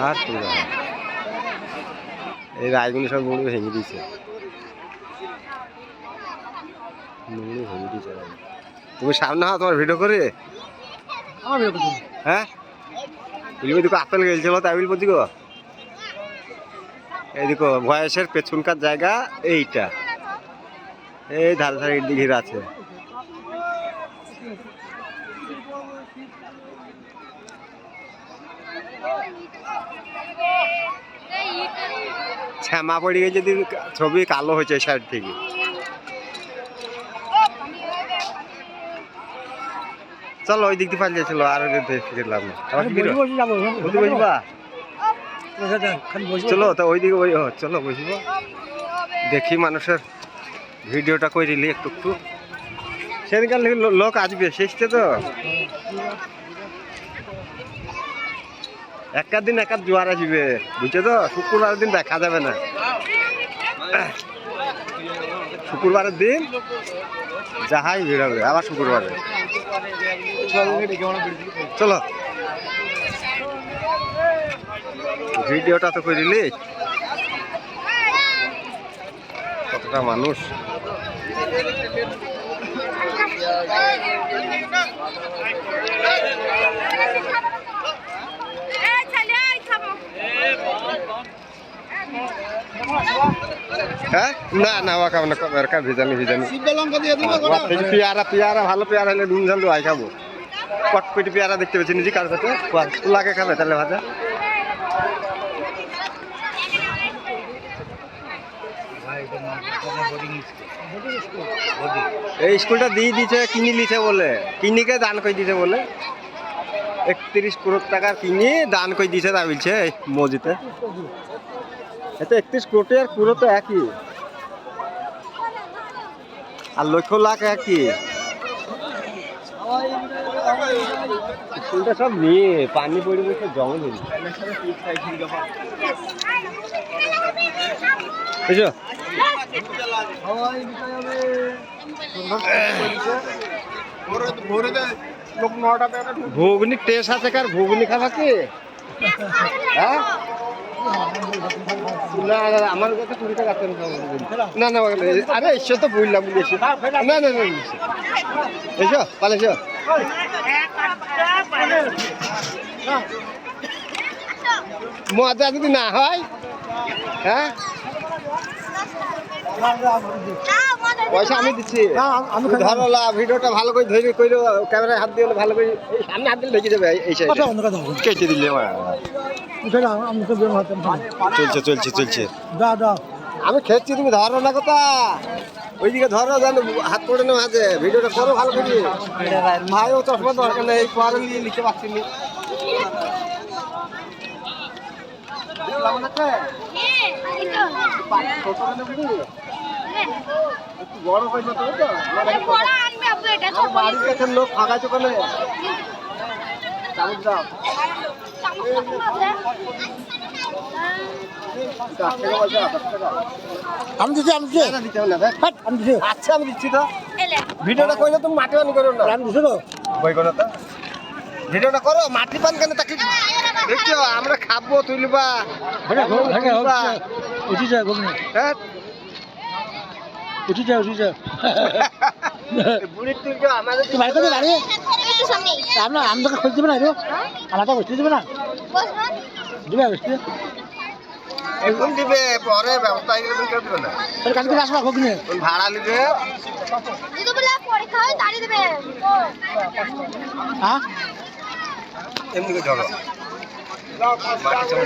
আর এই রায়গুনি সব মুড়ি ভেঙে দিয়েছে, মুড়ি ভেঙে দিয়েছে। তুমি সামনে হও, তোমার ভিডিও করে। হ্যাঁ বুঝলি দেখো আপেল গেছিল তাই বলছি গো। এই দেখো ভয়েসের পেছনকার জায়গা এইটা, এই ধারে ধারে দিকে আছে। শ্যামা পড়ে গিয়ে যদি ছবি কালো হয়েছে সাইড থেকে। চলো ওই দিক দিয়ে পালিয়েছিল আর ফিরলাম না। চলো তো ওই দিকে ওই চলো বসবো, দেখি মানুষের ভিডিওটা করে দিলি একটু একটু। সেদিনকার লোক আসবে শেষতে তো একার দিন একার জোয়ার আসবে, বুঝছো তো। শুক্রবারের দিন দেখা যাবে না, শুক্রবারের দিন যাহাই ভিড় হবে আবার শুক্রবারে। চলো ভিডিওটা তো করে দিলি, কতটা মানুষ। হ্যাঁ না না খাবো না, ভিজানি ভিজানি পেয়ারা পেয়ারা ভালো পেয়ারা হলে নুন ঝাল আই খাবো। কটপিটি পেয়ারা দেখতে পেয়েছি নিজে কার কাছে লাগে খাবে তাহলে ভাজা। এই স্কুলটা দিয়ে দিছে, কিনে লিছে বলে, কিনিকে দান করে দিছে বলে 31 করোড় টাকার কিনে দান করে দিছে তা বলছে মসজিদে। এতে 31 কোটি আর পুরো তো একই, আর লক্ষ লাখ একই। স্কুলটা সব নিয়ে পানি পড়ে বসে জমা দিল। বুঝছো ঘুগনি টেস্ট আছে কার, ঘুগনি খাবা কি? হ্যাঁ না আমার কাছে 20 টাকা আছে না। না আরে এসো তো বললাম, না না না এসো পালে এসো। মজা যদি না হয়, হ্যাঁ পয়সা আমি দিচ্ছি। ধরো ভিডিওটা ভালো করে ধরে করে ক্যামেরায় হাত দিয়ে ভালো করে সামনে হাত দিলে ঢেকে যাবে। এই কেটে দিলে চলছে চলছে চলছে। আমি খেয়েছি, তুমি ধরো না কথা, ওইদিকে ধরো জানো হাত পড়ে না হাতে। ভিডিওটা করো ভালো করে। ভাই ও চশমা দরকার নেই, পরে নিয়ে লিখতে পারছি না। লোক ফাঁকা চোখে আমি দিচ্ছি আচ্ছা আমি দিচ্ছি তো। ভিডিওটা করলে তুমি মাটি পানি করো না, আমি দিচ্ছি তো বই করো তো। ভিডিওটা করো মাটি পান কেন তাকে দেখছো, আমরা খাবো তুলবা উঠি যা উঠি যা উঠি যা বুড়ির তুলছো আমাদের আমি তোকে খুঁজতে দেবে না, আমাকে বসতে দেবে না, দিবে বসতে এখন দিবে পরে ব্যবস্থা দেবে না। কালকে আসবা ঘুগনি ভাড়া নিবে, হ্যাঁ এমনি করে ঝগড়া মাটি চলে